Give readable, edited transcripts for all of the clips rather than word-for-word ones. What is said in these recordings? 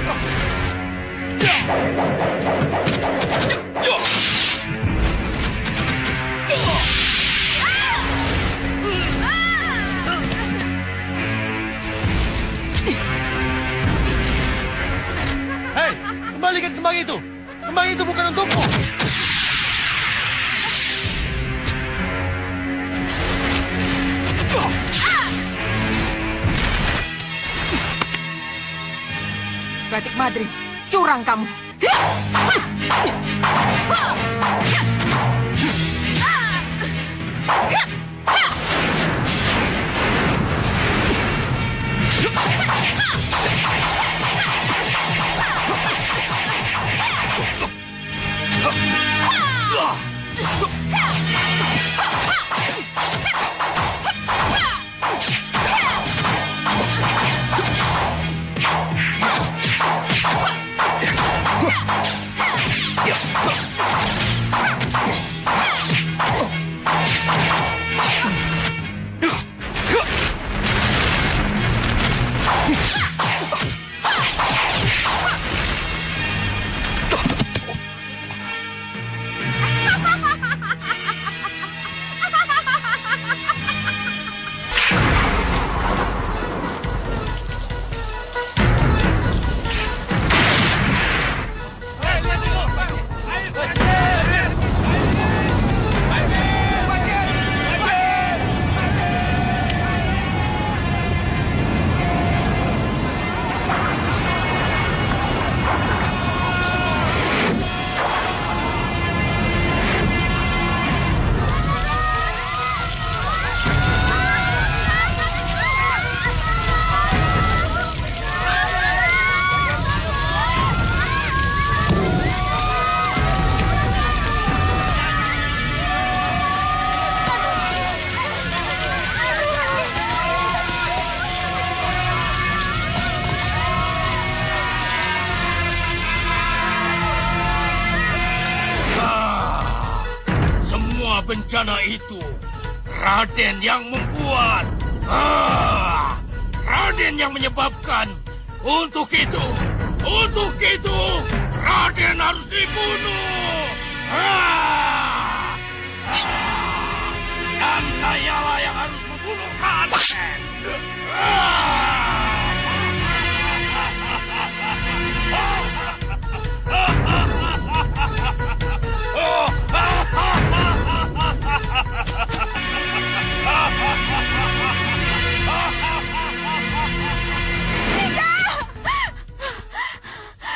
Hei, kembalikan kembang itu. Kembang itu bukan untukmu. Batik Madrid, curang kamu. Bencana itu Raden yang membuat. Raden yang menyebabkan. Untuk itu Raden harus dibunuh. Dan sayalah yang harus membunuh Raden.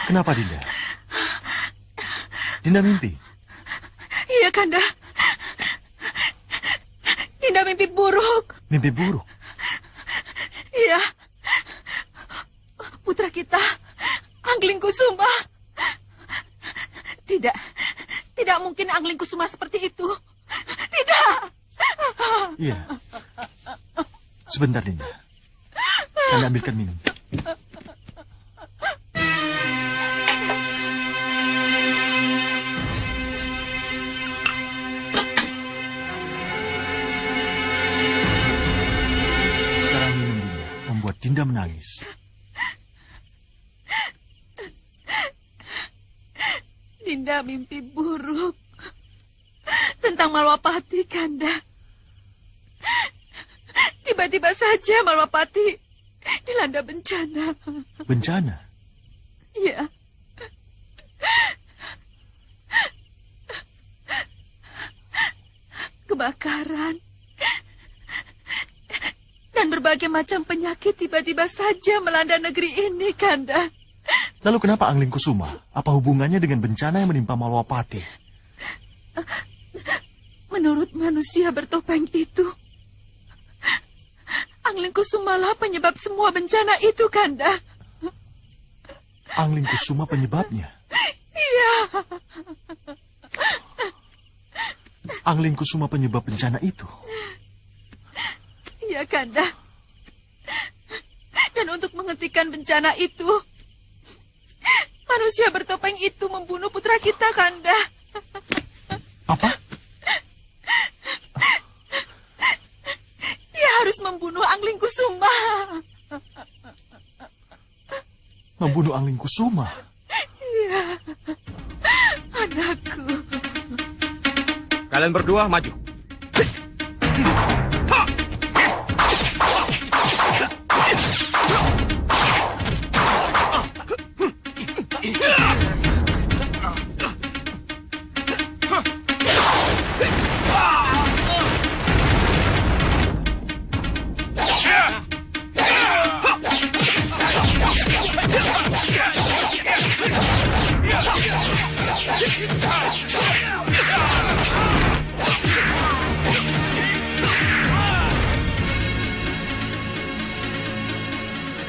Kenapa, Dinda? Dinda mimpi? Iya, Kanda. Dinda mimpi buruk. Mimpi buruk? Iya. Putra kita, Anglingkusuma. Tidak mungkin Anglingkusuma seperti itu. Tidak. Iya. Sebentar, Dinda. Kami ambilkan minum. Sekarang minum, Dinda. Membuat Dinda menangis. Dinda mimpi buruk tentang Malwapati, Kanda. Tiba-tiba saja Malwapati dilanda bencana. Bencana? Iya. Kebakaran dan berbagai macam penyakit tiba-tiba saja melanda negeri ini, Kanda. Lalu kenapa Anglingkusuma? Apa hubungannya dengan bencana yang menimpa Malwapati? Menurut manusia bertopeng itu, Anglingkusumalah penyebab semua bencana itu, Kanda. Anglingkusuma penyebabnya? Iya. Anglingkusuma penyebab bencana itu? Iya, Kanda. Dan untuk menghentikan bencana itu, manusia bertopeng itu membunuh putra kita, Kanda. Apa? Dia harus membunuh Anglingkusuma. Membunuh Angling Kusuma. Iya, anakku. Kalian berdua maju.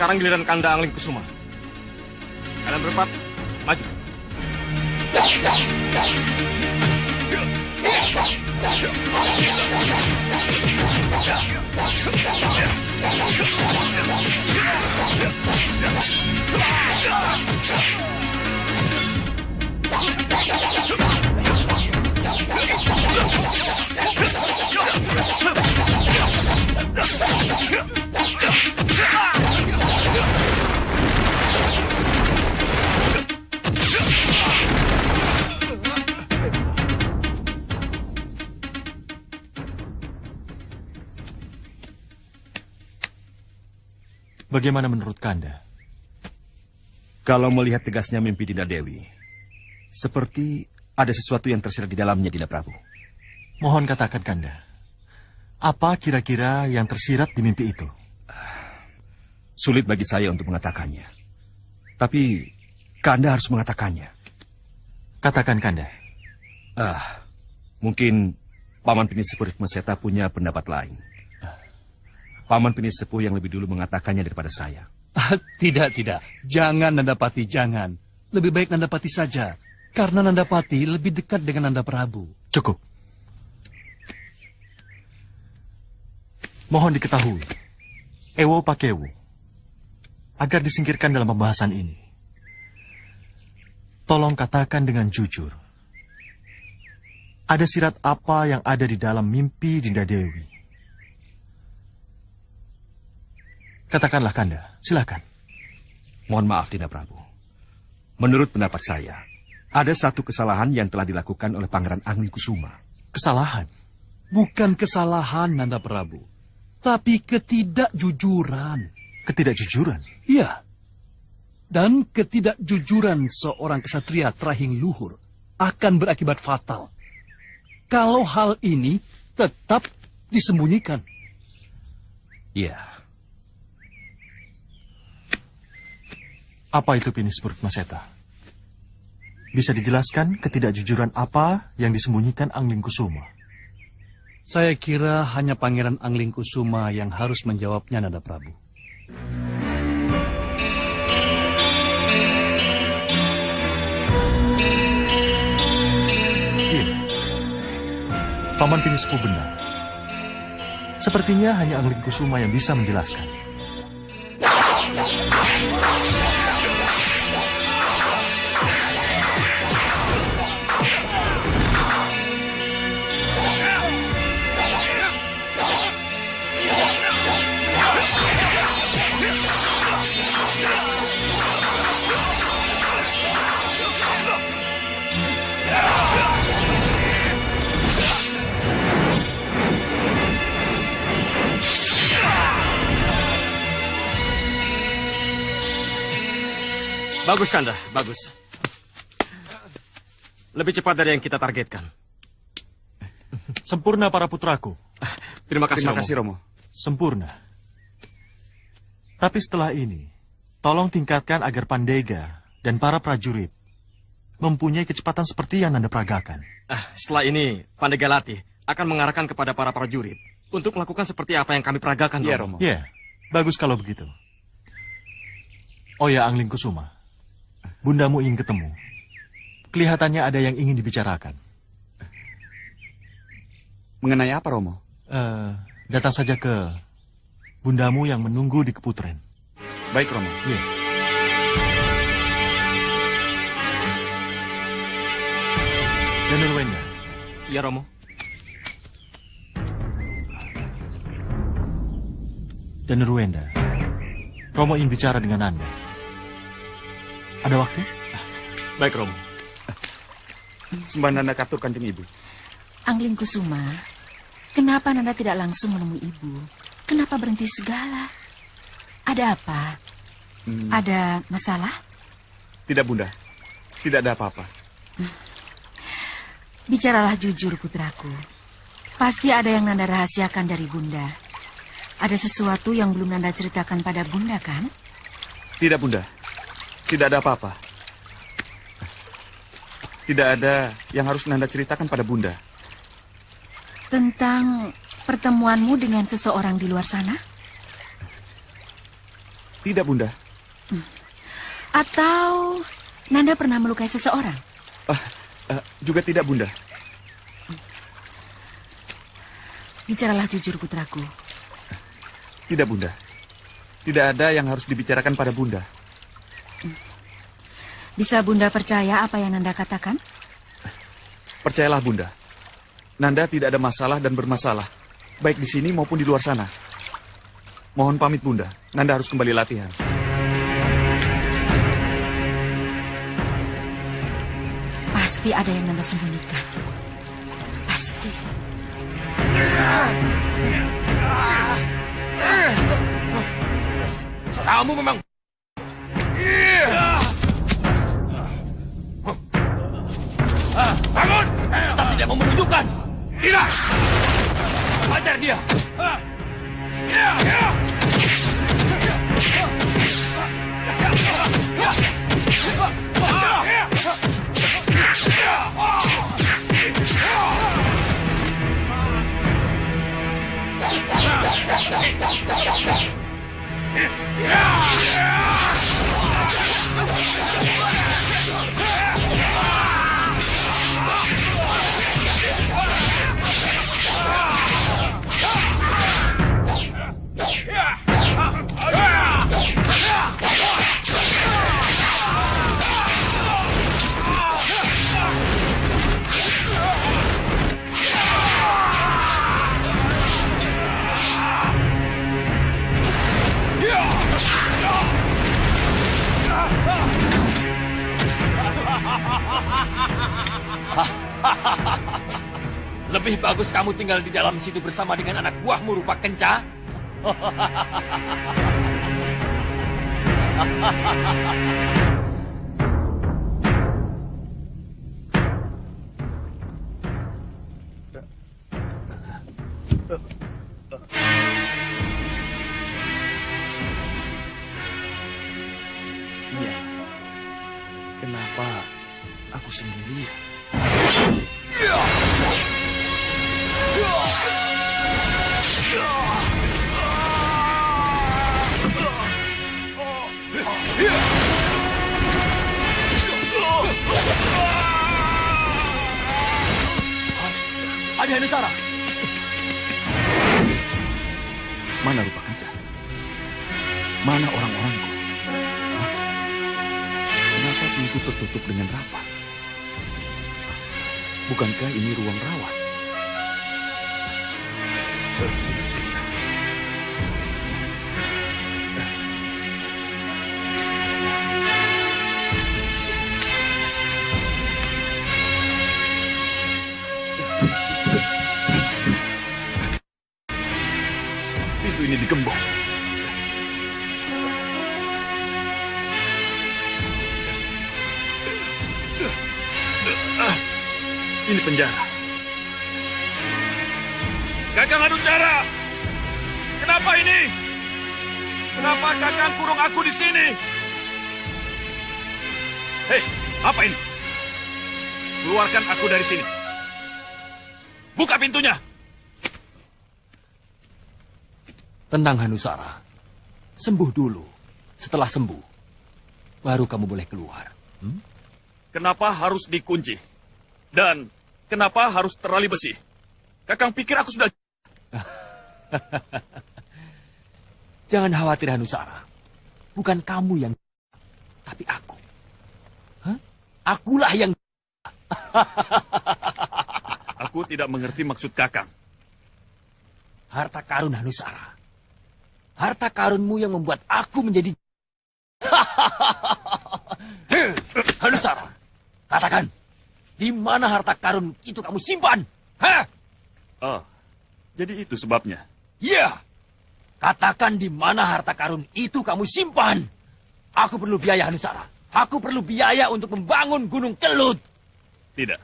Sekarang giliran Kanda Angling Kusuma. Kalian berempat, maju. Bagaimana menurut Kanda? Kalau melihat tegasnya mimpi Dinda Dewi, seperti ada sesuatu yang tersirat di dalamnya, Dinda Prabu. Mohon katakan, Kanda. Apa kira-kira yang tersirat di mimpi itu? Sulit bagi saya untuk mengatakannya. Tapi Kanda harus mengatakannya. Katakan, Kanda. Mungkin Paman Pinisepuh Ritmaseta punya pendapat lain. Paman Pinisepuh yang lebih dulu mengatakannya daripada saya. Tidak. Jangan Nandapati, jangan. Lebih baik Nandapati saja. Karena Nandapati lebih dekat dengan Nanda Prabu. Cukup. Mohon diketahui, Ewo Pakewo, agar disingkirkan dalam pembahasan ini. Tolong katakan dengan jujur. Ada sirat apa yang ada di dalam mimpi Dinda Dewi? Katakanlah, Kanda. Silakan. Mohon maaf, Dinda Prabu. Menurut pendapat saya, ada satu kesalahan yang telah dilakukan oleh Pangeran Angling Kusuma. Kesalahan? Bukan kesalahan, Nanda Prabu. Tapi ketidakjujuran. Ketidakjujuran? Iya. Dan ketidakjujuran seorang kesatria terahing luhur akan berakibat fatal. Kalau hal ini tetap disembunyikan. Iya. Apa itu Pinisepuh Ritmaseta? Bisa dijelaskan ketidakjujuran apa yang disembunyikan Angling Kusuma? Saya kira hanya Pangeran Angling Kusuma yang harus menjawabnya, Nanda Prabu. Iya. Paman Pinisepuh benar. Sepertinya hanya Angling Kusuma yang bisa menjelaskan. Bagus, Kanda. Bagus. Lebih cepat dari yang kita targetkan. Sempurna para putraku. Terima kasih, Romo. Sempurna. Tapi setelah ini, tolong tingkatkan agar Pandega dan para prajurit mempunyai kecepatan seperti yang Nanda peragakan. Setelah ini, Pandega Latih akan mengarahkan kepada para prajurit untuk melakukan seperti apa yang kami peragakan, Romo. Ya, bagus kalau begitu. Oh ya, Angling Kusuma. Bundamu ingin ketemu. Kelihatannya ada yang ingin dibicarakan. Mengenai apa, Romo? Datang saja ke bundamu yang menunggu di Keputren. Baik, Romo. Iya. Dan Nurwenda. Iya, Romo. Dan Nurwenda. Romo ingin bicara dengan Anda. Ada waktu? Baik, Romo. Sembah Nanda katur Kanjeng Ibu. Angling Kusuma, kenapa Nanda tidak langsung menemui ibu? Kenapa berhenti segala? Ada apa? Ada masalah? Tidak, Bunda. Tidak ada apa-apa. Bicaralah jujur, putraku. Pasti ada yang Nanda rahasiakan dari Bunda. Ada sesuatu yang belum Nanda ceritakan pada Bunda, kan? Tidak, Bunda. Tidak ada apa-apa. Tidak ada yang harus Nanda ceritakan pada Bunda. Tentang pertemuanmu dengan seseorang di luar sana? Tidak, Bunda. Atau Nanda pernah melukai seseorang? Juga tidak, Bunda. Bicaralah jujur, putraku. Tidak, Bunda. Tidak ada yang harus dibicarakan pada Bunda. Bisa Bunda percaya apa yang Nanda katakan? Percayalah, Bunda. Nanda tidak ada masalah dan bermasalah, baik di sini maupun di luar sana. Mohon pamit, Bunda. Nanda harus kembali latihan. Pasti ada yang Nanda sembunyikan. Pasti. Kamu memang... Bangun! Tapi tidak mau menunjukkan. Tidak! Hajar dia! Lebih bagus kamu tinggal di dalam situ bersama dengan anak buahmu rupa kenca. Ya, kenapa aku sendirian? Adi Hanusara. Mana rupa kenca? Mana orang-orangku? Hah? Kenapa pintu tertutup dengan rapat? Bukankah ini ruang rawat? Pintu ini digembok. Ini penjara. Kakang Hanucara! Kenapa ini? Kenapa Kakang kurung aku di sini? Hei, apa ini? Keluarkan aku dari sini. Buka pintunya. Tenang Hanusara. Sembuh dulu. Setelah sembuh, baru kamu boleh keluar. Kenapa harus dikunci? Dan kenapa harus terali besi? Kakang pikir aku sudah... Jangan khawatir Hanusara. Bukan kamu yang... Tapi aku. Hah? Akulah yang... Aku tidak mengerti maksud Kakang. Harta karun Hanusara. Harta karunmu yang membuat aku menjadi... Katakan, di mana harta karun itu kamu simpan? Hah? Oh, jadi itu sebabnya. Iya. Katakan di mana harta karun itu kamu simpan. Aku perlu biaya, Hanusara. Aku perlu biaya untuk membangun Gunung Kelut. Tidak.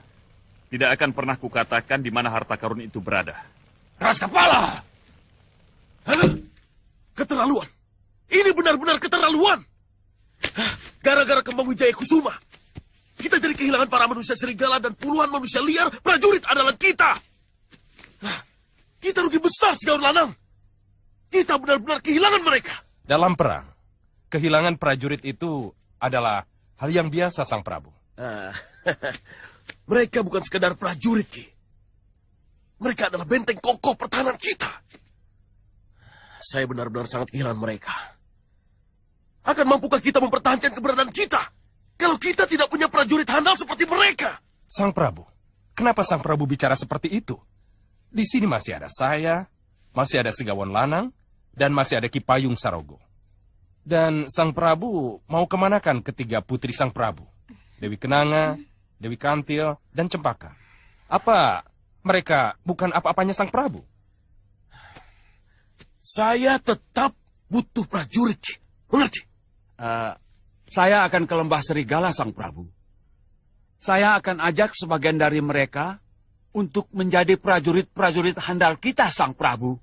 Tidak akan pernah kukatakan di mana harta karun itu berada. Keras kepala. Hah? Keterlaluan. Ini benar-benar keterlaluan. Gara-gara Kembang Wijaya Kusuma, kita jadi kehilangan para manusia serigala dan puluhan manusia liar prajurit andalan kita. Kita rugi besar, Segaun Lanang. Kita benar-benar kehilangan mereka. Dalam perang, kehilangan prajurit itu adalah hal yang biasa, Sang Prabu. Mereka bukan sekedar prajurit, Ki. Mereka adalah benteng kokoh pertahanan kita. Saya benar-benar sangat kehilangan mereka. Akan mampukah kita mempertahankan keberadaan kita kalau kita tidak punya prajurit handal seperti mereka? Sang Prabu, kenapa Sang Prabu bicara seperti itu? Di sini masih ada saya, masih ada Segawan Lanang, dan masih ada Ki Payung Sarogo. Dan Sang Prabu mau kemanakan ketiga putri Sang Prabu? Dewi Kenanga, Dewi Kantil, dan Cempaka. Apa mereka bukan apa-apanya Sang Prabu? Saya tetap butuh prajurit, Ki. Mengerti? Saya akan ke Lembah Serigala, Sang Prabu. Saya akan ajak sebagian dari mereka untuk menjadi prajurit-prajurit handal kita, Sang Prabu.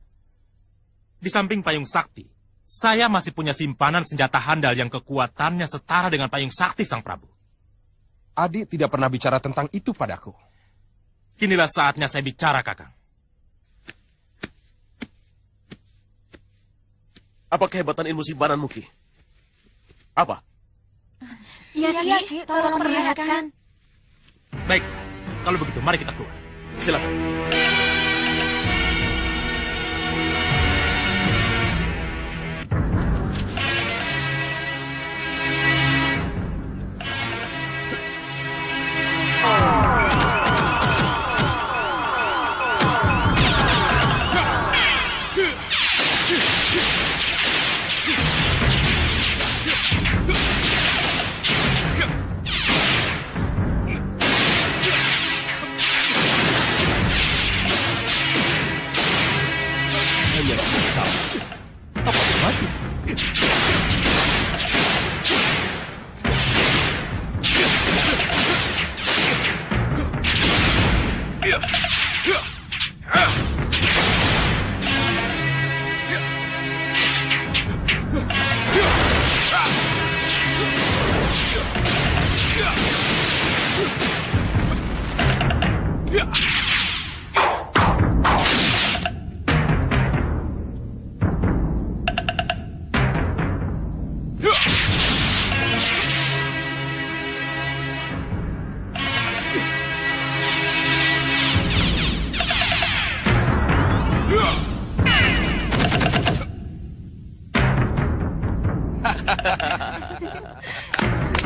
Di samping Payung Sakti, saya masih punya simpanan senjata handal yang kekuatannya setara dengan Payung Sakti, Sang Prabu. Adi tidak pernah bicara tentang itu padaku. Kinilah saatnya saya bicara, Kakang. Apa kehebatan ilmu simpananmu, Ki? Apa? Iya, Ki, tolong perlihatkan. Baik, kalau begitu mari kita keluar. Silakan.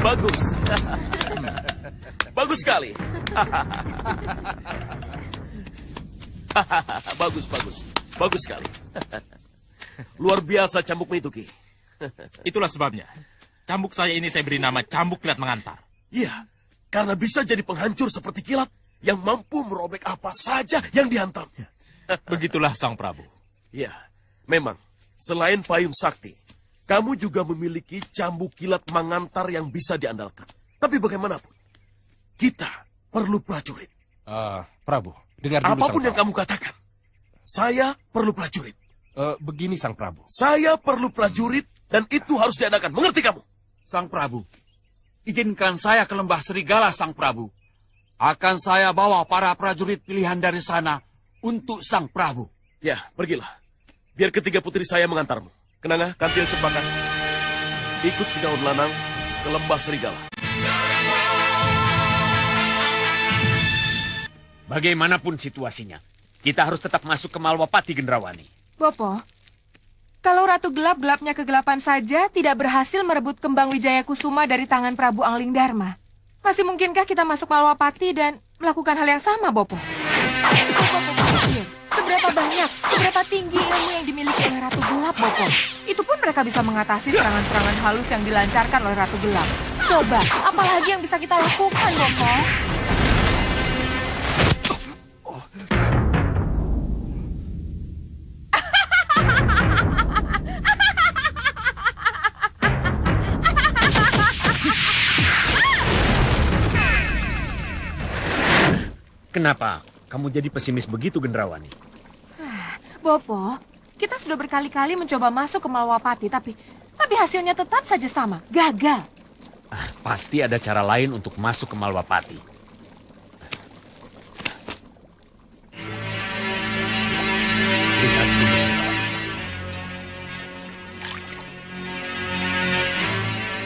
Bagus. Bagus sekali. Bagus, bagus. Bagus sekali. Luar biasa cambukmu itu, Ki. Itulah sebabnya. Cambuk saya ini saya beri nama Cambuk Kilat Mengantar. Iya, karena bisa jadi penghancur seperti kilat yang mampu merobek apa saja yang dihantamnya. Begitulah Sang Prabu. Iya, memang. Selain Payung Sakti, kamu juga memiliki cambuk kilat mengantar yang bisa diandalkan. Tapi bagaimanapun, kita perlu prajurit. Prabu, dengar dulu Apapun Sang yang Prabu. kamu katakan, saya perlu prajurit. Begini Sang Prabu. Saya perlu prajurit dan itu harus diadakan. Mengerti kamu? Sang Prabu, izinkan saya ke Lembah Serigala, Sang Prabu. Akan saya bawa para prajurit pilihan dari sana untuk Sang Prabu. Ya, pergilah. Biar ketiga putri saya mengantarmu. Kenanga, Kantil, Cempaka. Ikut Segaun Lanang ke Lembah Serigala. Bagaimanapun situasinya, kita harus tetap masuk ke Malwapati, Gendrawani. Bopo, kalau Ratu Gelap-gelapnya kegelapan saja tidak berhasil merebut Kembang Wijaya Kusuma dari tangan Prabu Angling Dharma, masih mungkinkah kita masuk Malwapati dan melakukan hal yang sama, Bopo? Bopo berpikir, Seberapa banyak, seberapa tinggi ilmu yang dimiliki oleh Ratu Gelap, Bopo. Itu pun mereka bisa mengatasi serangan-serangan halus yang dilancarkan oleh Ratu Gelap. Coba, apalagi yang bisa kita lakukan, Bopo? Kenapa kamu jadi pesimis begitu, Gendrawani? Bopo, kita sudah berkali-kali mencoba masuk ke Malwapati, tapi hasilnya tetap saja sama, gagal. Pasti ada cara lain untuk masuk ke Malwapati. Lihat dulu.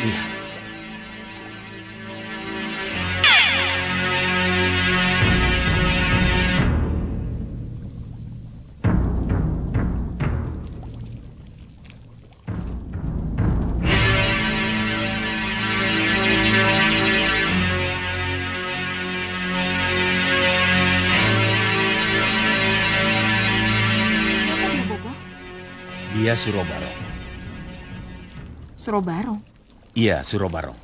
Lihat. Dia Surobarong. Surobarong? Iya, Surobarong.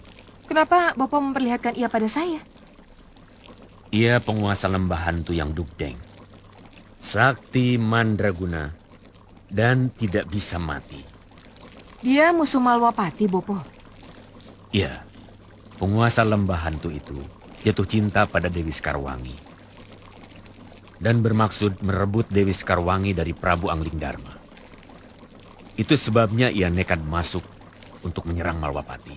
Kenapa Bopo memperlihatkan ia pada saya? Ia penguasa lembah hantu yang dugdeng. Sakti Mandraguna dan tidak bisa mati. Dia musuh Malwapati, Bopo. Iya, penguasa lembah hantu itu jatuh cinta pada Dewi Skarwangi. Dan bermaksud merebut Dewi Skarwangi dari Prabu Anglingdarma. Itu sebabnya ia nekat masuk untuk menyerang Malwapati.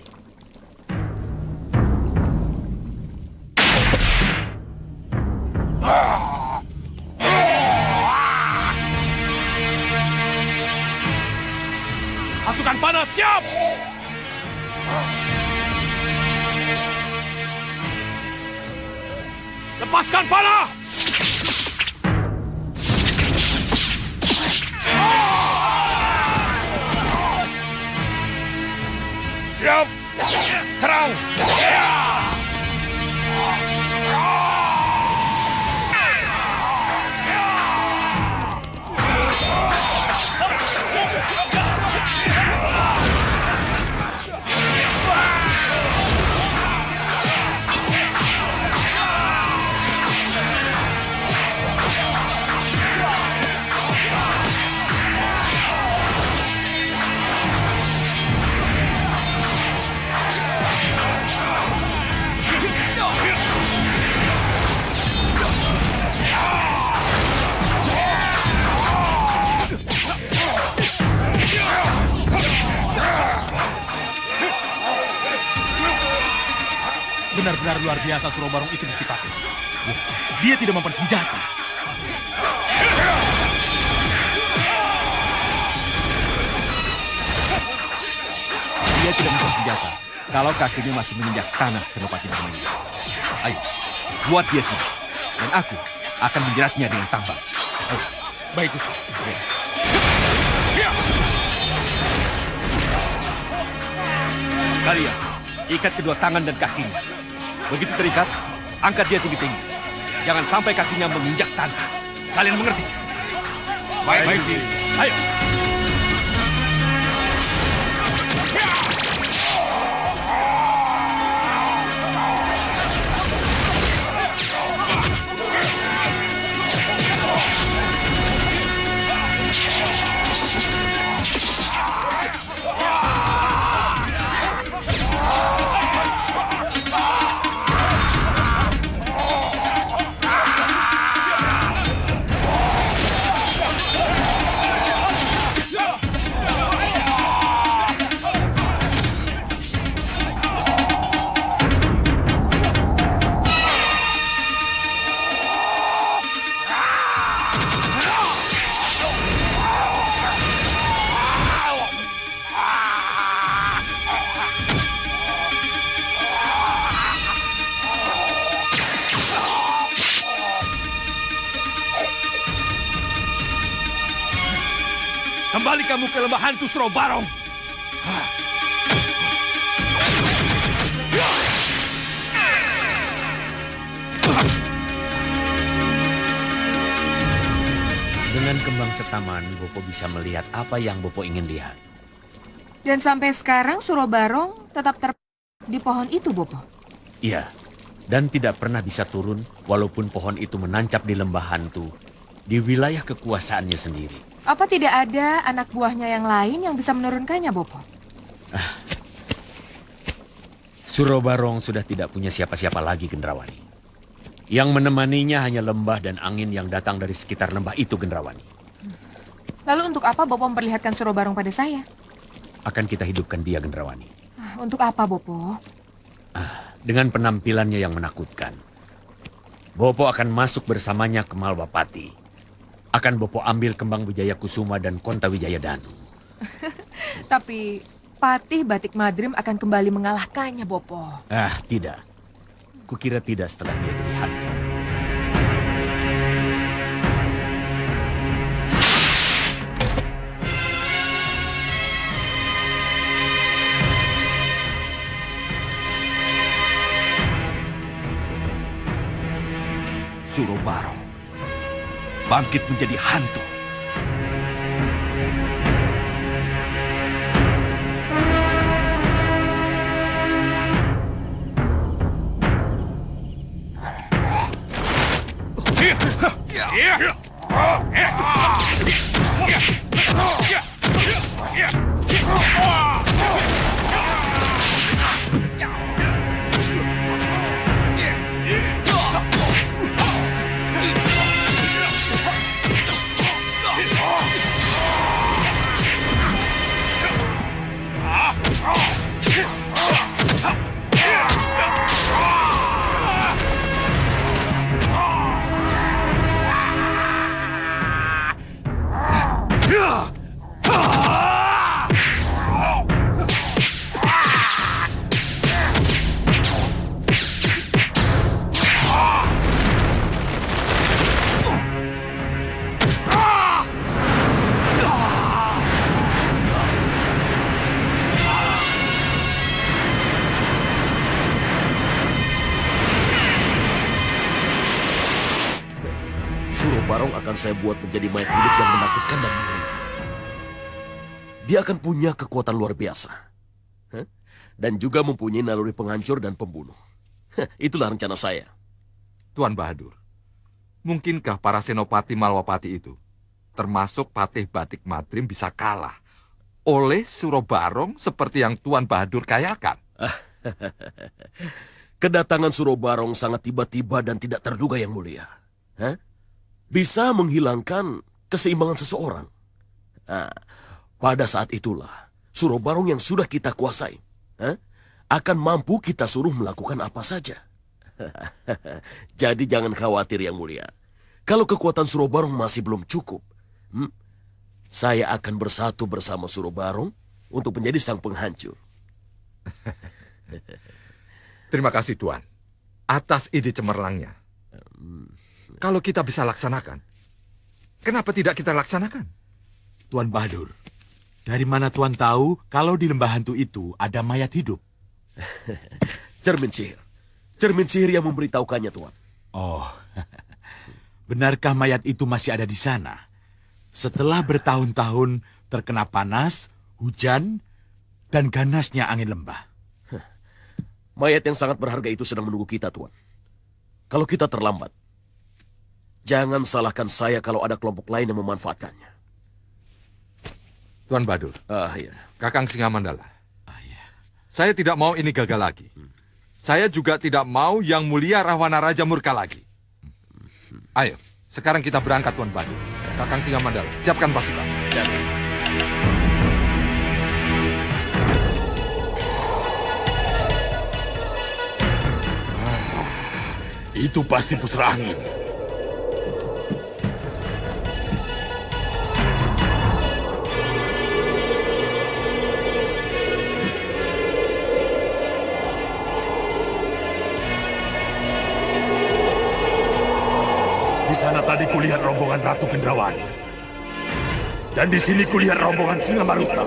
Pasukan panah siap! Lepaskan panah! Siap! Serang! Benar-benar luar biasa Surobarong itu, Gusti Patih. Dia tidak mempan senjata. Dia tidak mempan senjata. Kalau kakinya masih menginjak tanah Senopati Darmaya. Ayo, buat dia sini. Dan aku akan menjeratnya dengan tambang. Ayo. Baik, Gusti. Kalian, ikat kedua tangan dan kakinya. Begitu terikat, angkat dia tinggi-tinggi. Jangan sampai kakinya menginjak tanah. Kalian mengerti? Baik, Gusti. Ayo. Kembali kamu ke lembah hantu Surobarong. kembang setaman, Bopo bisa melihat apa yang Bopo ingin lihat. Dan sampai sekarang Suro Barong tetap di pohon itu, Bopo? Iya, dan tidak pernah bisa turun walaupun pohon itu menancap di lembah hantu, di wilayah kekuasaannya sendiri. Apa tidak ada anak buahnya yang lain yang bisa menurunkannya, Bopo? Suro Barong sudah tidak punya siapa-siapa lagi, Gendrawani. Yang menemaninya hanya lembah dan angin yang datang dari sekitar lembah itu, Gendrawani. Lalu untuk apa Bopo memperlihatkan Suro Barong pada saya? Akan kita hidupkan dia, Gendrawani. Untuk apa, Bopo? Dengan penampilannya yang menakutkan, Bopo akan masuk bersamanya ke Malwapati. Akan Bopo ambil kembang Wijaya Kusuma dan Konta Wijaya Danu. Tapi Patih Batik Madrim akan kembali mengalahkannya, Bopo. Tidak. Kukira tidak setelah dia jadi hantu. Suro Barong bangkit menjadi hantu. Suro Barong akan saya buat menjadi mayat hidup yang menakutkan dan mengerikan. Dia akan punya kekuatan luar biasa. Dan juga mempunyai naluri penghancur dan pembunuh. Itulah rencana saya. Tuan Bahadur, mungkinkah para senopati Malwapati itu, termasuk Patih Batik Madrim, bisa kalah oleh Suro Barong seperti yang Tuan Bahadur kayakan? Kedatangan Suro Barong sangat tiba-tiba dan tidak terduga, Yang Mulia. Bisa menghilangkan keseimbangan seseorang. Pada saat itulah, Suro Barong yang sudah kita kuasai akan mampu kita suruh melakukan apa saja. Jadi jangan khawatir, Yang Mulia. Kalau kekuatan Suro Barong masih belum cukup, saya akan bersatu bersama Suro Barong untuk menjadi sang penghancur. Terima kasih, Tuan, atas ide cemerlangnya. Kalau kita bisa laksanakan, kenapa tidak kita laksanakan? Tuan Bahadur, dari mana Tuan tahu kalau di lembah hantu itu ada mayat hidup? Cermin sihir. Cermin sihir yang memberitahukannya, Tuan. Oh, benarkah mayat itu masih ada di sana? Setelah bertahun-tahun terkena panas, hujan, dan ganasnya angin lembah. Mayat yang sangat berharga itu sedang menunggu kita, Tuan. Kalau kita terlambat, jangan salahkan saya kalau ada kelompok lain yang memanfaatkannya. Tuan Bahadur, iya. Kakang Singamandala, saya tidak mau ini gagal lagi. Saya juga tidak mau Yang Mulia Rahwana Raja murka lagi. Ayo, sekarang kita berangkat, Tuan Bahadur. Kakang Singamandala, siapkan pasukan. Jadi. Itu pasti pusra angin. Di sana tadi kulihat rombongan Ratu Gendrawani. Dan di sini kulihat rombongan Singa Maruta.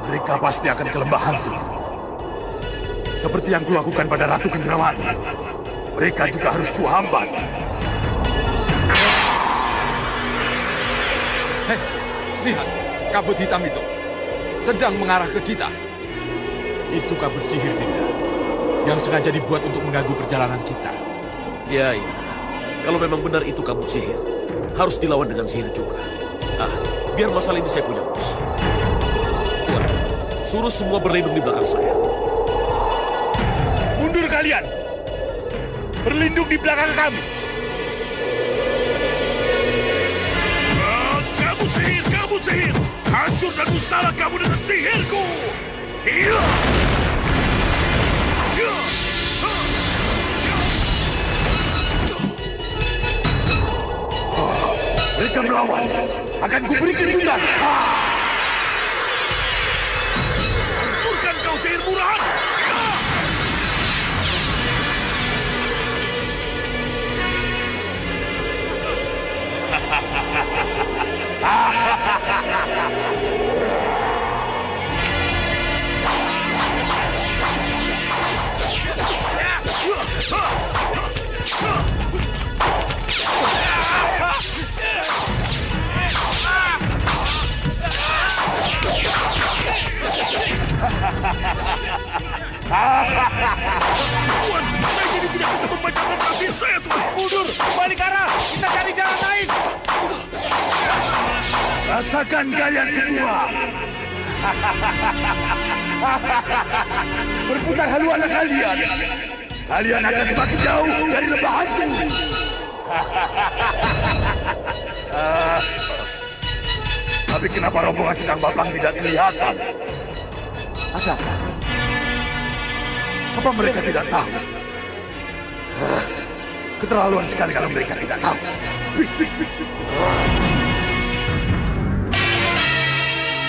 Mereka pasti akan ke lembah hantu. Seperti yang kulakukan pada Ratu Gendrawani. Mereka juga harus kuhambat. Lihat, kabut hitam itu sedang mengarah ke kita. Itu kabut sihir, Dinda, yang sengaja dibuat untuk mengganggu perjalanan kita. Ya. Kalau memang benar itu kabut sihir, harus dilawan dengan sihir juga. Biar masalah ini saya punya urus. Tuan, suruh semua berlindung di belakang saya. Mundur kalian! Berlindung di belakang kami! Kabut sihir! Hancur dan musnahlah kamu dengan sihirku! Iya! Mereka melawan. Akan kuberi kejutan. Hancurkan kau sihir murahan! Tuan, saya jadi tidak bisa membaca sihir saya, Tuan. Mundur, balik arah. Kita cari jalan lain. Rasakan kalian semua. Berputar haluanlah kalian. Kalian akan semakin jauh dari lembah hantu. Tapi kenapa rombongan Sekang Baplang tidak kelihatan? Ada apa? Apa mereka tidak tahu? Keterlaluan sekali kalau mereka tidak tahu.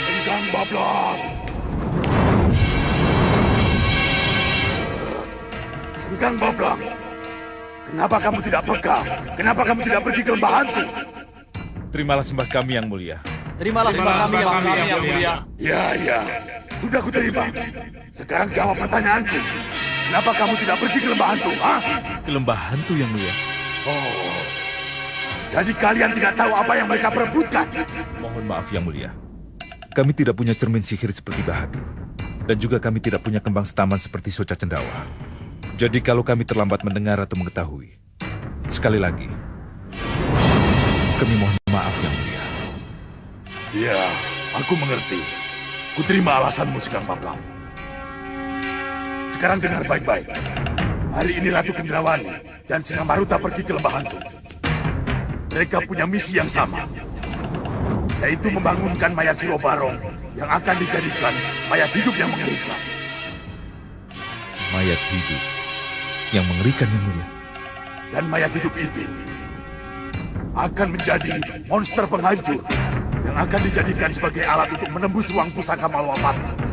Sekang Baplang! Sekang Baplang! Kenapa kamu tidak peka? Kenapa kamu tidak pergi ke lembah hantu? Terimalah sembah kami yang mulia. Terimalah sembah kami yang mulia. Ya. Sudah kuterima. Sekarang jawab pertanyaanku. Kenapa kamu tidak pergi ke lembah hantu? Ke lembah hantu yang mulia. Oh, jadi kalian tidak tahu apa yang mereka perebutkan? Mohon maaf yang mulia. Kami tidak punya cermin sihir seperti Bahadur. Dan juga kami tidak punya kembang setaman seperti Soca Cendawa. Jadi kalau kami terlambat mendengar atau mengetahui, sekali lagi, kami mohon maaf yang mulia. Ya, aku mengerti. Kuterima alasanmu, Sekang Baplang. Sekarang dengar baik-baik. Hari ini Ratu Kendrawani dan Singa Maruta pergi ke lembah hantu. Mereka punya misi yang sama, yaitu membangunkan mayat Siro Barong yang akan dijadikan mayat hidup yang mengerikan. Mayat hidup yang mengerikan yang mulia. Dan mayat hidup itu akan menjadi monster penghancur yang akan dijadikan sebagai alat untuk menembus ruang pusaka Malwapati.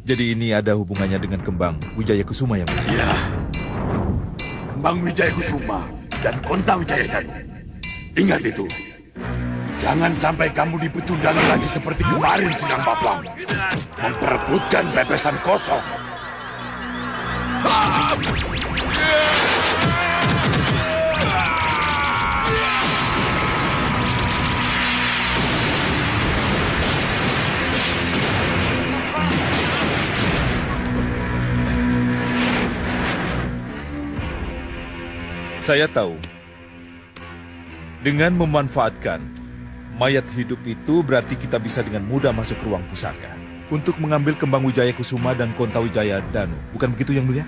Jadi ini ada hubungannya dengan kembang Wijaya Kusuma yang mulia? Iya. Kembang Wijaya Kusuma dan Konta Wijaya Janu. Ingat itu. Jangan sampai kamu dipecundangi lagi seperti kemarin, Sekang Baplang. Memperebutkan pepesan kosong. Saya tahu, dengan memanfaatkan mayat hidup itu berarti kita bisa dengan mudah masuk ke ruang pusaka untuk mengambil kembang Wijaya Kusuma dan Konta Wijaya Danu. Bukan begitu yang mulia?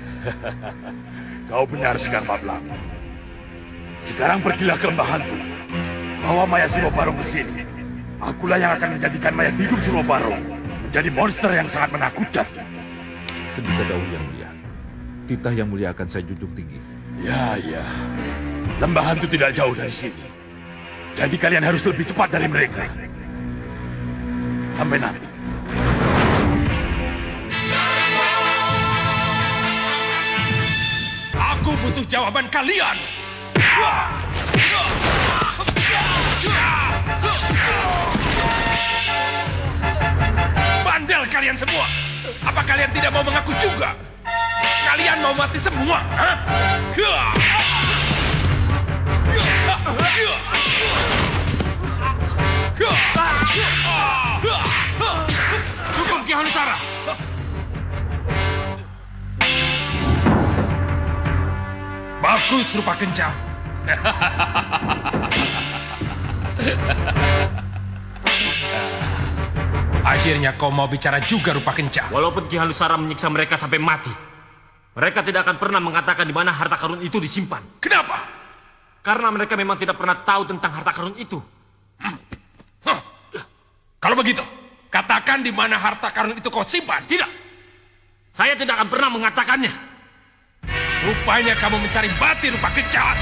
Kau benar, Sekang Baplang. Sekarang pergilah ke lembah hantu. Bawa mayat Suro Barong ke sini. Akulah yang akan menjadikan mayat hidup Suro Barong menjadi monster yang sangat menakutkan. Sendika dahulu yang mulia. Titah yang mulia akan saya junjung tinggi. Ya. Lembah hantu tidak jauh dari sini. Jadi kalian harus lebih cepat dari mereka. Sampai nanti. Aku butuh jawaban kalian. Bandel kalian semua. Apa kalian tidak mau mengaku juga? Kalian mau mati semua, ha? Dukung Ki Hanusara. Bagus rupa kencang. Akhirnya kau mau bicara juga rupa kencang. Walaupun Ki Hanusara menyiksa mereka sampai mati, mereka tidak akan pernah mengatakan di mana harta karun itu disimpan. Kenapa? Karena mereka memang tidak pernah tahu tentang harta karun itu. Kalau begitu, katakan di mana harta karun itu kau simpan. Tidak. Saya tidak akan pernah mengatakannya. Rupanya kamu mencari mati rupa kencang.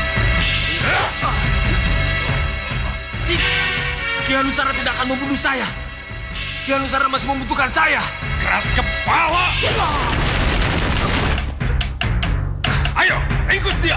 Ki Hanusara tidak akan membunuh saya. Ki Hanusara masih membutuhkan saya. Keras kepala. Ayo, ringkus dia.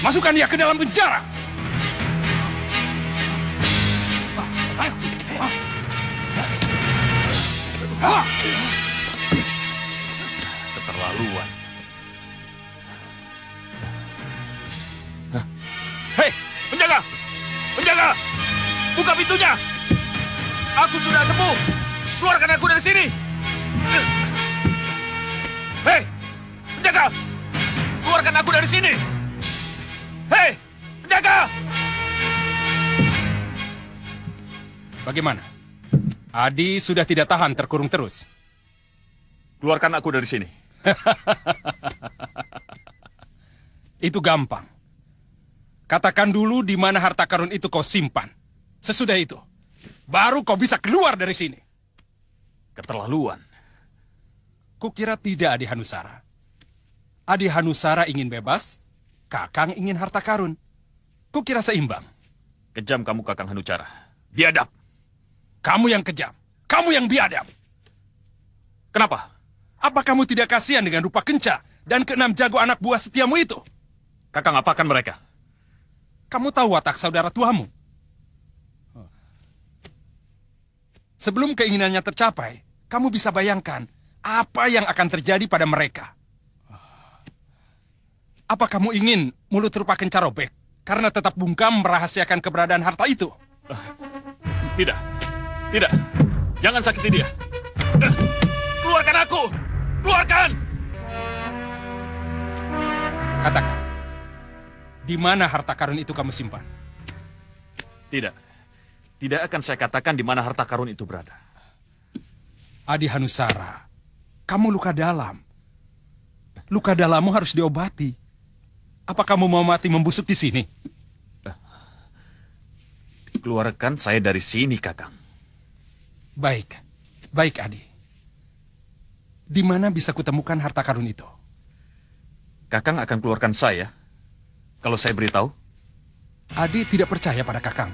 Masukkan dia ke dalam penjara. Keterlaluan. Hei, penjaga! Penjaga! Buka pintunya! Aku sudah sembuh! Keluarkan aku dari sini! Hei, penjaga! Keluarkan aku dari sini! Hei, penjaga! Bagaimana? Adi sudah tidak tahan terkurung terus. Keluarkan aku dari sini. Itu gampang. Katakan dulu di mana harta karun itu kau simpan. Sesudah itu, baru kau bisa keluar dari sini. Keterlaluan. Kukira tidak Adi Hanusara. Adi Hanusara ingin bebas, Kakang ingin harta karun. Kukira seimbang. Kejam kamu, Kakang Hanucara. Biadab. Kamu yang kejam. Kamu yang biadab. Kenapa? Apa kamu tidak kasihan dengan rupa kenca dan keenam jago anak buah setiamu itu? Kakang, apakan mereka? Kamu tahu watak saudara tuamu? Sebelum keinginannya tercapai, kamu bisa bayangkan apa yang akan terjadi pada mereka. Apa kamu ingin mulut rupa kenca robek karena tetap bungkam merahasiakan keberadaan harta itu? Tidak. Tidak. Jangan sakiti dia. Keluarkan aku! Keluarkan! Katakan, di mana harta karun itu kamu simpan? Tidak. Tidak akan saya katakan di mana harta karun itu berada. Adi Hanusara, kamu luka dalam. Luka dalammu harus diobati. Apa kamu mau mati membusuk di sini? Keluarkan saya dari sini, Kakang. Baik. Baik, Adi. Di mana bisa kutemukan harta karun itu? Kakang akan keluarkan saya kalau saya beritahu? Adi tidak percaya pada Kakang.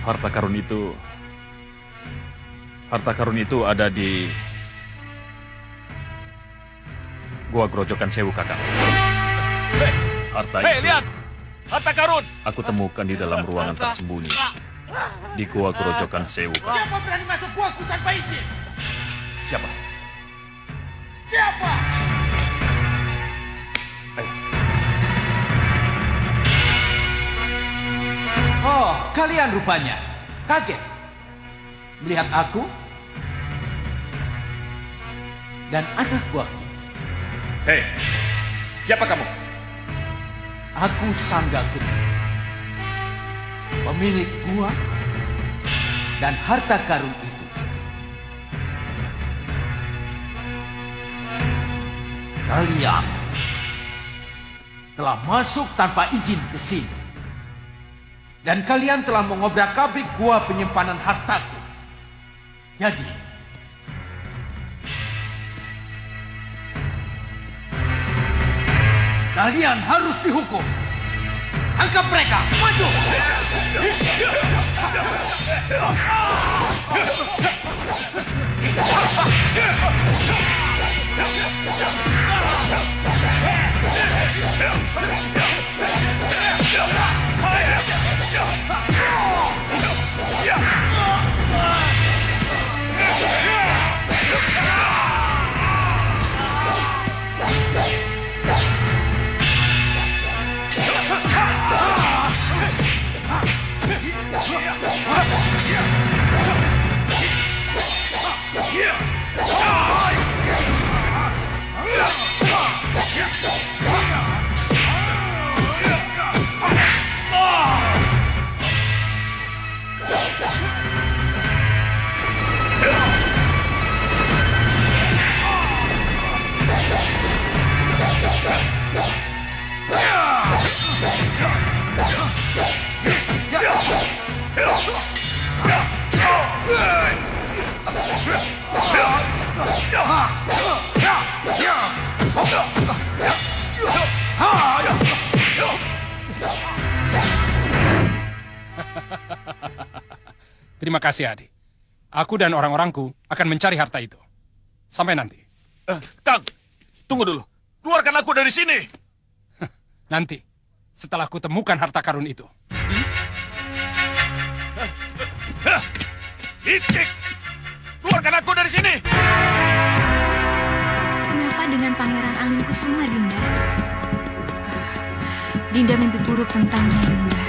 Harta karun itu ada di Gua Grojogan Sewu, Kakang. Harta itu. Lihat! Harta karun! Aku temukan di dalam ruangan tersembunyi di Gua Grojogan Sewu, Kakang. Siapa berani masuk guaku tanpa izin? Siapa? Siapa? Oh, kalian rupanya kaget melihat aku dan anak buahku. Hei, siapa kamu? Aku Sangga Geni, pemilik gua dan harta karun itu. Kalian telah masuk tanpa izin ke sini. Dan kalian telah mengobrak-abrik gua penyimpanan hartaku. Jadi, kalian harus dihukum. Tangkap mereka, maju! Terima kasih, adik. Aku dan orang-orangku akan mencari harta itu. Sampai nanti. Kang, tunggu dulu. Keluarkan aku dari sini. Nanti, setelah aku temukan harta karun itu. Icik, keluarkan aku dari sini. Kenapa dengan Pangeran Alingkusuma, Dinda? Dinda mimpi buruk tentangnya, Yunda.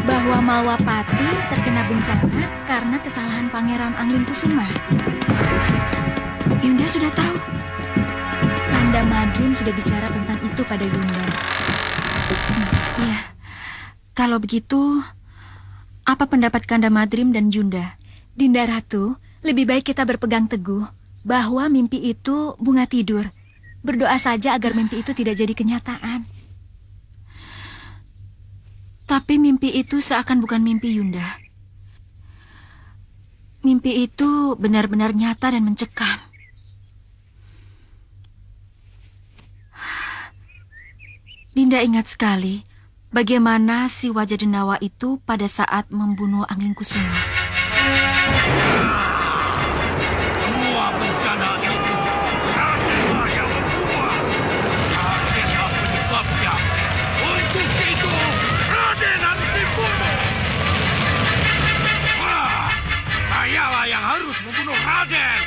Bahwa Malwapati terkena bencana karena kesalahan Pangeran Alingkusuma. Yunda sudah tahu. Kanda Madrim sudah bicara tentang itu pada Yunda. Iya. Kalau begitu, apa pendapat Kanda Madrim dan Yunda? Dinda Ratu, lebih baik kita berpegang teguh bahwa mimpi itu bunga tidur. Berdoa saja agar mimpi itu tidak jadi kenyataan. Tapi mimpi itu seakan bukan mimpi, Yunda. Mimpi itu benar-benar nyata dan mencekam. Dinda ingat sekali bagaimana si wajah denawa itu pada saat membunuh Anglingkusuma. Semua bencana itu Radenlah yang membuat. Radenlah penyebabnya. Untuk itu, Raden harus dibunuh. Sayalah yang harus membunuh Raden.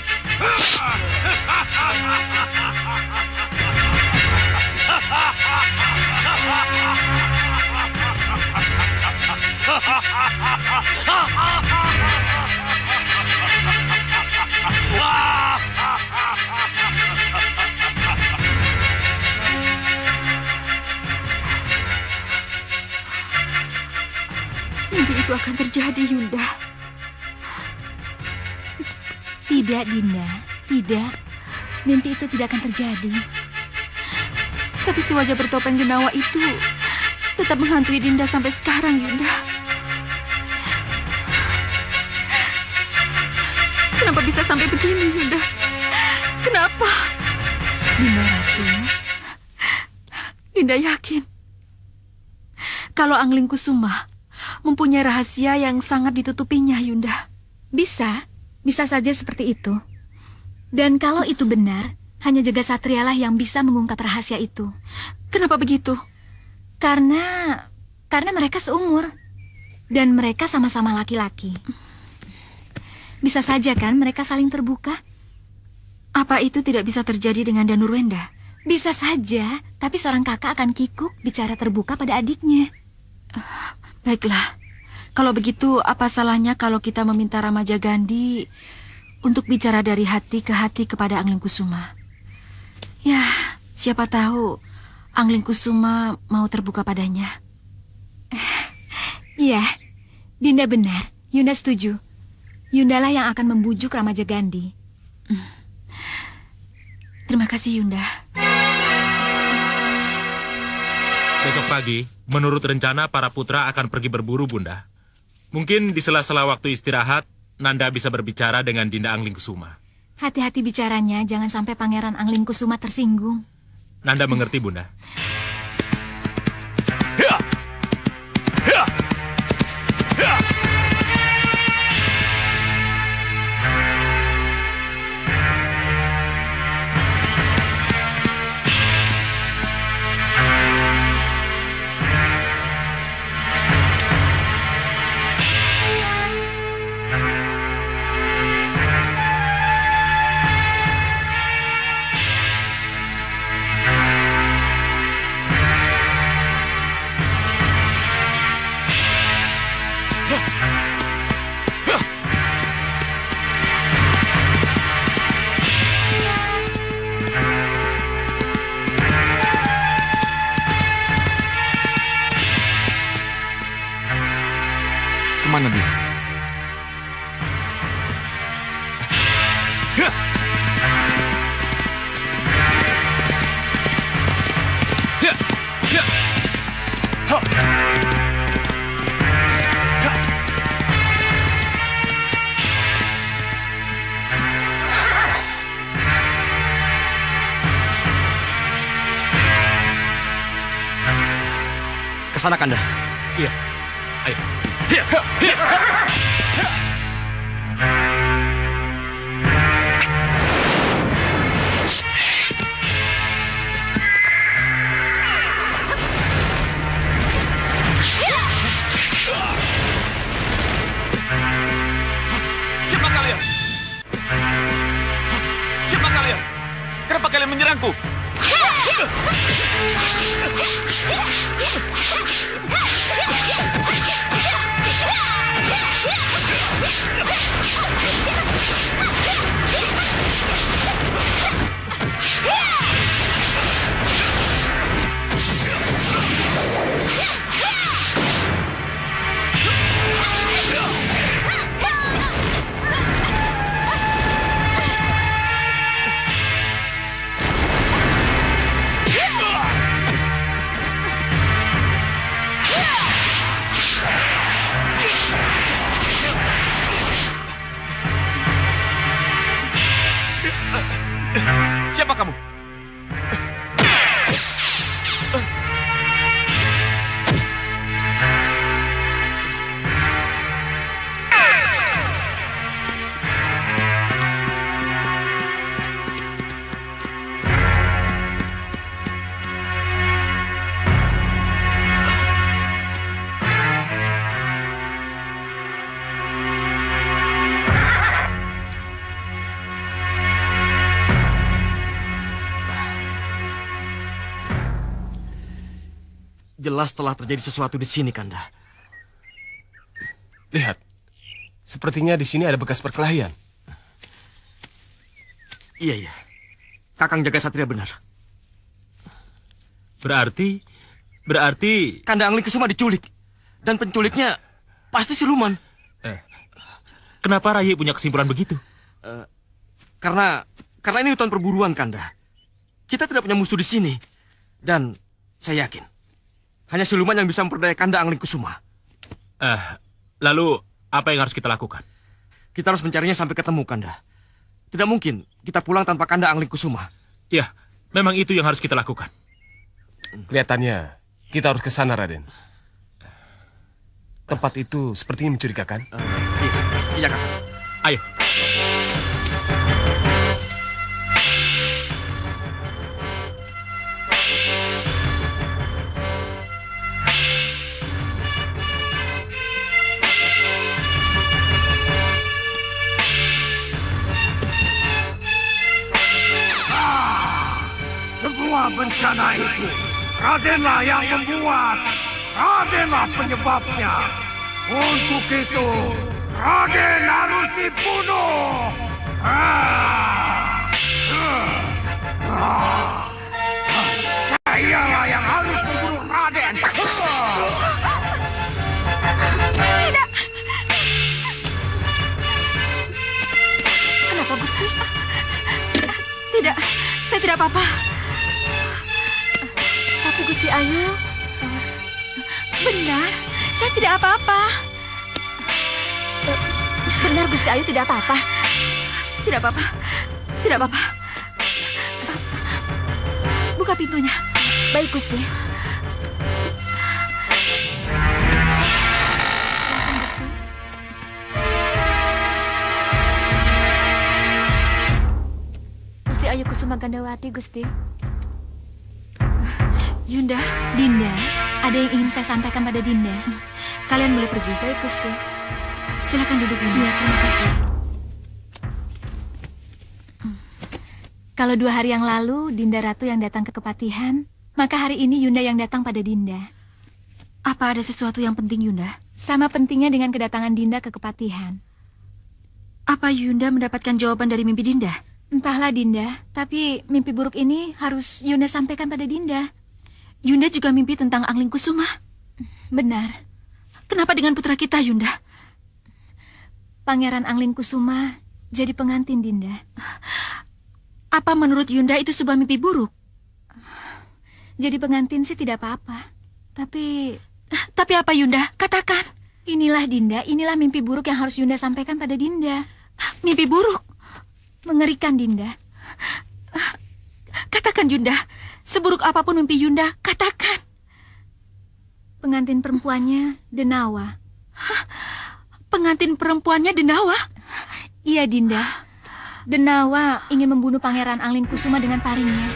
Mimpi itu akan terjadi, Yunda. Tidak, Dinda. Tidak. Mimpi itu tidak akan terjadi. Tapi si wajah bertopeng denawa itu tetap menghantui Dinda sampai sekarang, Yunda. Kenapa bisa sampai begini, Yunda? Kenapa? Dinda Ratu, Dinda yakin kalau Anglingkusuma mempunyai rahasia yang sangat ditutupinya, Yunda. Bisa saja seperti itu. Dan kalau itu benar, hanya Jagasatria lah yang bisa mengungkap rahasia itu. Kenapa begitu? Karena mereka seumur. Dan mereka sama-sama laki-laki. Bisa saja kan mereka saling terbuka? Apa itu tidak bisa terjadi dengan Danurwenda? Bisa saja, tapi seorang kakak akan kikuk bicara terbuka pada adiknya. Baiklah. Kalau begitu, apa salahnya kalau kita meminta Ramajagandhi untuk bicara dari hati ke hati kepada Anglingkusuma? Ya, siapa tahu Anglingkusuma mau terbuka padanya. Iya, Dinda benar. Yunda setuju. Yundalah yang akan membujuk Ramajagandhi. Terima kasih, Yunda. Besok pagi, menurut rencana para putra akan pergi berburu, Bunda. Mungkin di sela-sela waktu istirahat, Nanda bisa berbicara dengan Dinda Anglingkusuma. Hati-hati bicaranya, jangan sampai Pangeran Anglingkusuma tersinggung. Nanda mengerti, Bunda. Kemana dia? Kesana, Kanda. Iya. Ayo. Siapa kalian? Siapa kalian? Kenapa kalian menyerangku? Siapa kamu? Jelas telah terjadi sesuatu di sini, Kanda. Lihat, sepertinya di sini ada bekas perkelahian. Iya. Kakang Jaga Satria benar. Berarti... Kanda Anglingkusuma diculik. Dan penculiknya pasti siluman. Kenapa Rai punya kesimpulan begitu? Karena ini hutan perburuan, Kanda. Kita tidak punya musuh di sini. Dan saya yakin hanya siluman yang bisa memperdaya Kanda Anglingkusuma. Lalu apa yang harus kita lakukan? Kita harus mencarinya sampai ketemu, Kanda. Tidak mungkin kita pulang tanpa Kanda Anglingkusuma. Ya, memang itu yang harus kita lakukan. Kelihatannya kita harus ke sana, Raden. Tempat itu sepertinya mencurigakan. Iya, Kakak. Ayo. Semua bencana itu Radenlah yang membuat. Radenlah penyebabnya. Untuk itu Raden harus dibunuh. Sayalah yang harus membunuh Raden. Tidak. Kenapa, Gusti? Tidak, saya tidak apa-apa. Tapi Gusti Ayu, Benar, saya tidak apa-apa. Benar, Gusti Ayu tidak apa-apa. Tidak apa-apa. Tidak apa-apa. Buka pintunya. Baik, Gusti. Silakan, Gusti. Gusti Ayu Kusuma Gandawati, Gusti. Yunda. Dinda, ada yang ingin saya sampaikan pada Dinda. Kalian boleh pergi. Baik, Gusti. Silakan duduk, Yunda. Iya, terima kasih. Kalau 2 hari yang lalu Dinda Ratu yang datang ke Kepatihan, maka hari ini Yunda yang datang pada Dinda. Apa ada sesuatu yang penting, Yunda? Sama pentingnya dengan kedatangan Dinda ke Kepatihan. Apa Yunda mendapatkan jawaban dari mimpi Dinda? Entahlah, Dinda. Tapi mimpi buruk ini harus Yunda sampaikan pada Dinda. Yunda juga mimpi tentang Angling Kusuma. Benar. Kenapa dengan putra kita, Yunda? Pangeran Angling Kusuma jadi pengantin Dinda. Apa menurut Yunda itu sebuah mimpi buruk? Jadi pengantin sih tidak apa-apa. Tapi apa, Yunda? Katakan. Inilah, Dinda. Inilah mimpi buruk yang harus Yunda sampaikan pada Dinda. Mimpi buruk? Mengerikan, Dinda. Katakan, Yunda. Seburuk apapun mimpi Yunda, katakan. Pengantin perempuannya Denawa. Pengantin perempuannya Denawa? Iya, Dinda. Denawa ingin membunuh Pangeran Angling Kusuma dengan taringnya.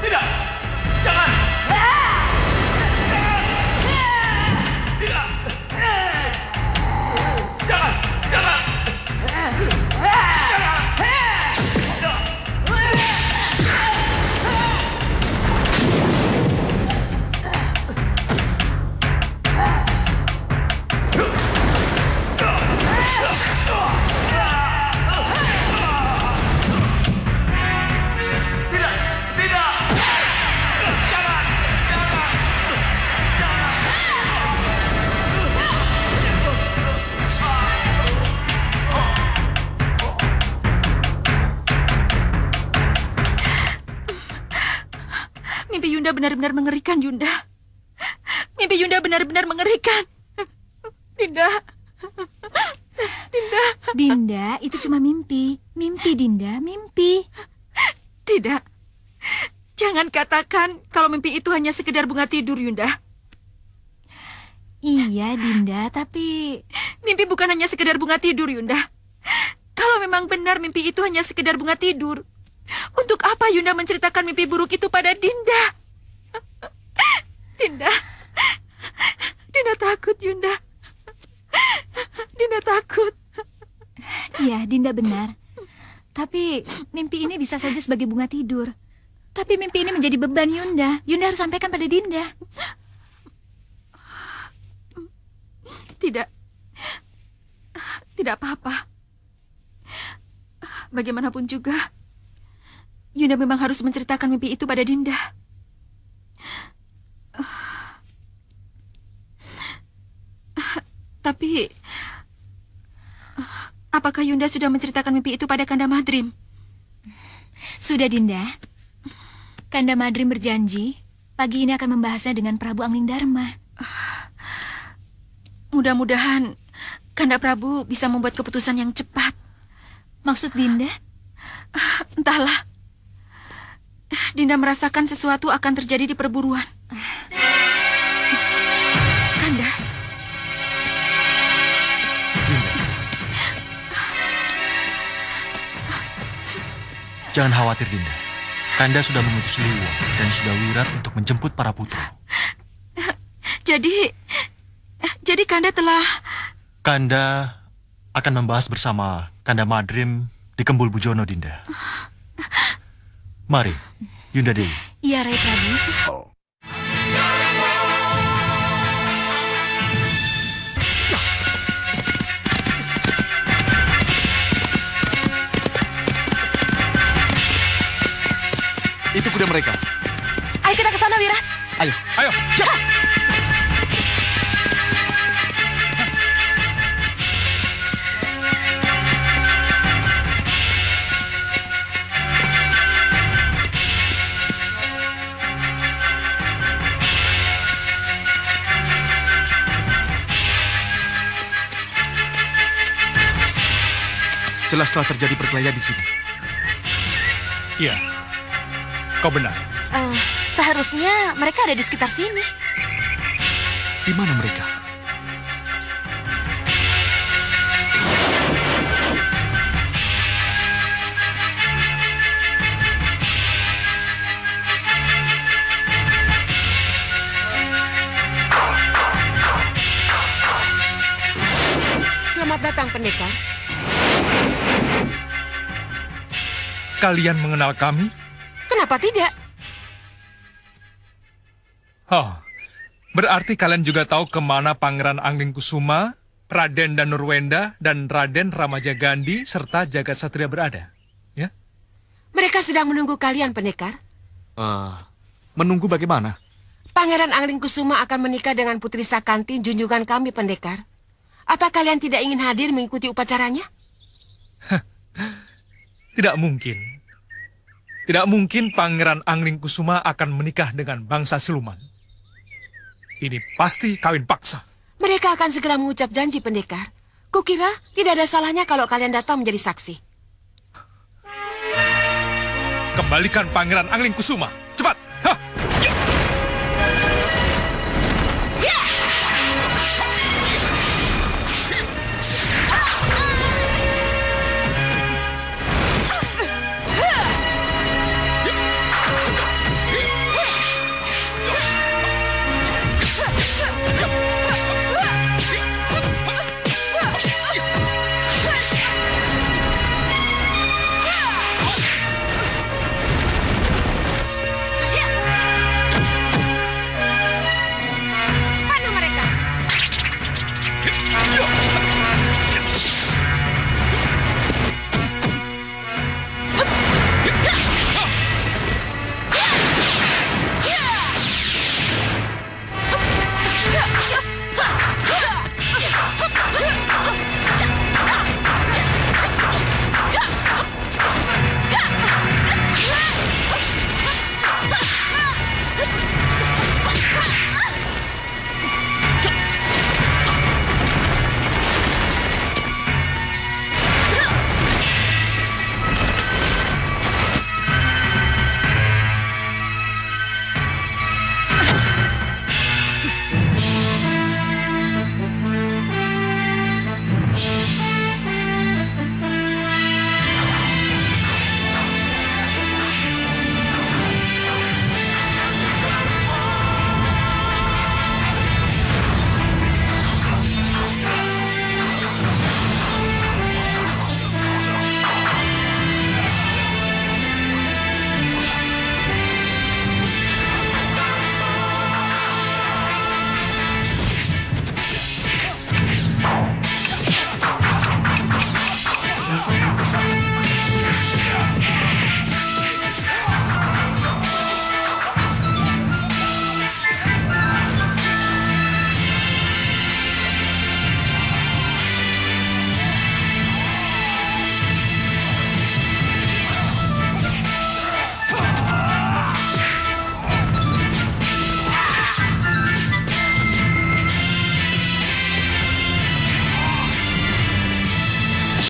Tidak! Jangan! Tidak! Jangan! Jangan! Mimpi Yunda benar-benar mengerikan, Yunda. Mimpi Yunda benar-benar mengerikan. Dinda. Dinda. Dinda, itu cuma mimpi. Mimpi, Dinda, mimpi. Tidak. Jangan katakan kalau mimpi itu hanya sekedar bunga tidur, Yunda. Iya, Dinda, tapi... Mimpi bukan hanya sekedar bunga tidur, Yunda. Kalau memang benar mimpi itu hanya sekedar bunga tidur, untuk apa Yunda menceritakan mimpi buruk itu pada Dinda? Dinda. Dinda takut, Yunda. Dinda takut. Iya, Dinda benar. Tapi mimpi ini bisa saja sebagai bunga tidur. Tapi mimpi ini menjadi beban Yunda. Yunda harus sampaikan pada Dinda. Tidak. Tidak apa-apa. Bagaimanapun juga, Yunda memang harus menceritakan mimpi itu pada Dinda. Tapi, apakah Yunda sudah menceritakan mimpi itu pada Kanda Madrim? Sudah, Dinda. Kanda Madrim berjanji pagi ini akan membahasnya dengan Prabu Angling Dharma. Mudah-mudahan Kanda Prabu bisa membuat keputusan yang cepat. Maksud Dinda? Entahlah. Dinda merasakan sesuatu akan terjadi di perburuan. Kanda. Dinda. Jangan khawatir, Dinda. Kanda sudah mengutus Liwa dan sudah wirat untuk menjemput para putra. Jadi Kanda telah... Kanda akan membahas bersama Kanda Madrim di Kembul Bujono, Dinda. Mari, Yunda Dewi. Iya, Rai Prabu. Itu kuda mereka. Ayo kita ke sana, Wirat. Ayo, ayo, cepat. jelas telah terjadi perkelahian di sini. Iya, kau benar. Seharusnya mereka ada di sekitar sini. Di mana mereka? Selamat datang, pendekar. Kalian mengenal kami? Kenapa tidak? Oh, berarti kalian juga tahu kemana Pangeran Anglingkusuma, Raden Danurwenda, dan Raden Ramajagandhi, serta Jagat Satria berada. Ya? Mereka sedang menunggu kalian, pendekar. Menunggu bagaimana? Pangeran Anglingkusuma akan menikah dengan Putri Sakanti, junjungan kami, pendekar. Apa kalian tidak ingin hadir mengikuti upacaranya? Tidak mungkin. Tidak mungkin Pangeran Anglingkusuma akan menikah dengan bangsa siluman. Ini pasti kawin paksa. Mereka akan segera mengucap janji, pendekar. Kukira tidak ada salahnya kalau kalian datang menjadi saksi. Kembalikan Pangeran Anglingkusuma.